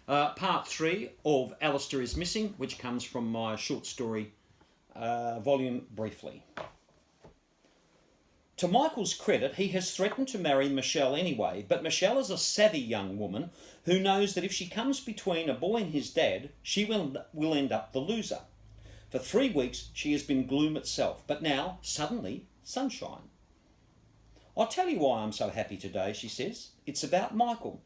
Part 3 of Alistair is Missing, which comes from my short story volume Briefly. To Michael's credit, he has threatened to marry Michelle anyway, but Michelle is a savvy young woman who knows that if she comes between a boy and his dad, she will end up the loser. For 3 weeks, she has been gloom itself, but now, suddenly, sunshine. "I'll tell you why I'm so happy today," she says. "It's about Michael."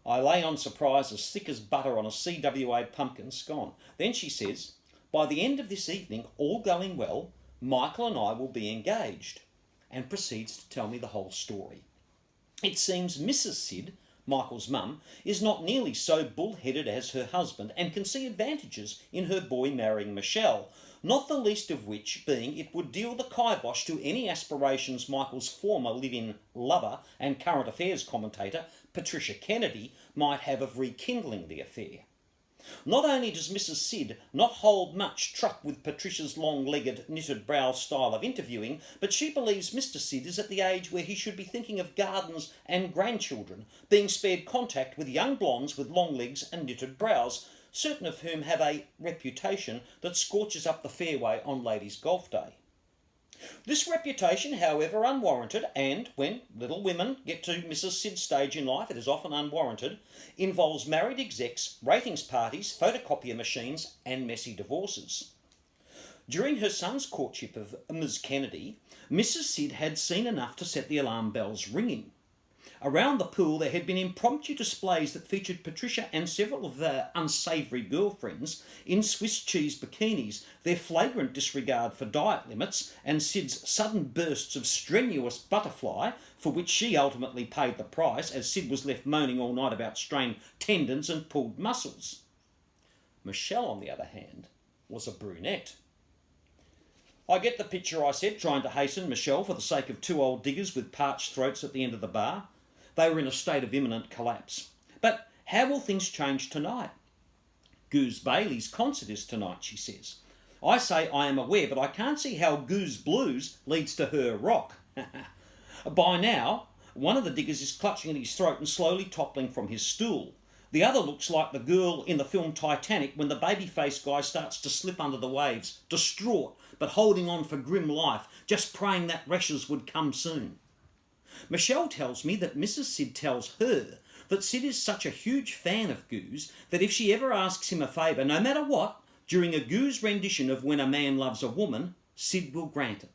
I lay on surprise as thick as butter on a CWA pumpkin scone. Then she says, "By the end of this evening, all going well, Michael and I will be engaged," and proceeds to tell me the whole story. It seems Mrs. Sid, Michael's mum, is not nearly so bullheaded as her husband and can see advantages in her boy marrying Michelle, not the least of which being it would deal the kibosh to any aspirations Michael's former live-in lover and current affairs commentator, Patricia Kennedy, might have of rekindling the affair. Not only does Mrs. Sid not hold much truck with Patricia's long-legged, knitted brow style of interviewing, but she believes Mr. Sid is at the age where he should be thinking of gardens and grandchildren, being spared contact with young blondes with long legs and knitted brows, certain of whom have a reputation that scorches up the fairway on ladies' golf day. This reputation, however, unwarranted, and when little women get to Mrs. Sid's stage in life, it is often unwarranted, involves married execs, ratings parties, photocopier machines, and messy divorces. During her son's courtship of Ms. Kennedy, Mrs. Sid had seen enough to set the alarm bells ringing. Around the pool there had been impromptu displays that featured Patricia and several of their unsavoury girlfriends in Swiss cheese bikinis, their flagrant disregard for diet limits, and Sid's sudden bursts of strenuous butterfly, for which she ultimately paid the price, as Sid was left moaning all night about strained tendons and pulled muscles. Michelle, on the other hand, was a brunette. "I get the picture," I said, trying to hasten Michelle for the sake of two old diggers with parched throats at the end of the bar. They were in a state of imminent collapse. "But how will things change tonight?" "Goose Bailey's concert is tonight," she says. I say I am aware, but I can't see how Goose Blues leads to her rock. By now, one of the diggers is clutching at his throat and slowly toppling from his stool. The other looks like the girl in the film Titanic when the baby-faced guy starts to slip under the waves, distraught, but holding on for grim life, just praying that rashes would come soon. Michelle tells me that Mrs. Sid tells her that Sid is such a huge fan of Goose that if she ever asks him a favour, no matter what, during a Goose rendition of When a Man Loves a Woman, Sid will grant it.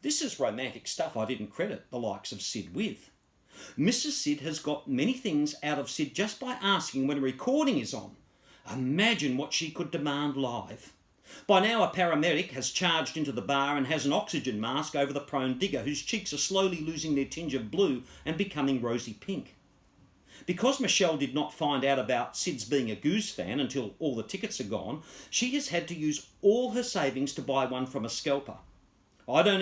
This is romantic stuff I didn't credit the likes of Sid with. Mrs. Sid has got many things out of Sid just by asking when a recording is on. Imagine what she could demand live. By now a paramedic has charged into the bar and has an oxygen mask over the prone digger, whose cheeks are slowly losing their tinge of blue and becoming rosy pink. Because Michelle did not find out about Sid's being a Goose fan until all the tickets are gone, she has had to use all her savings to buy one from a scalper. I don't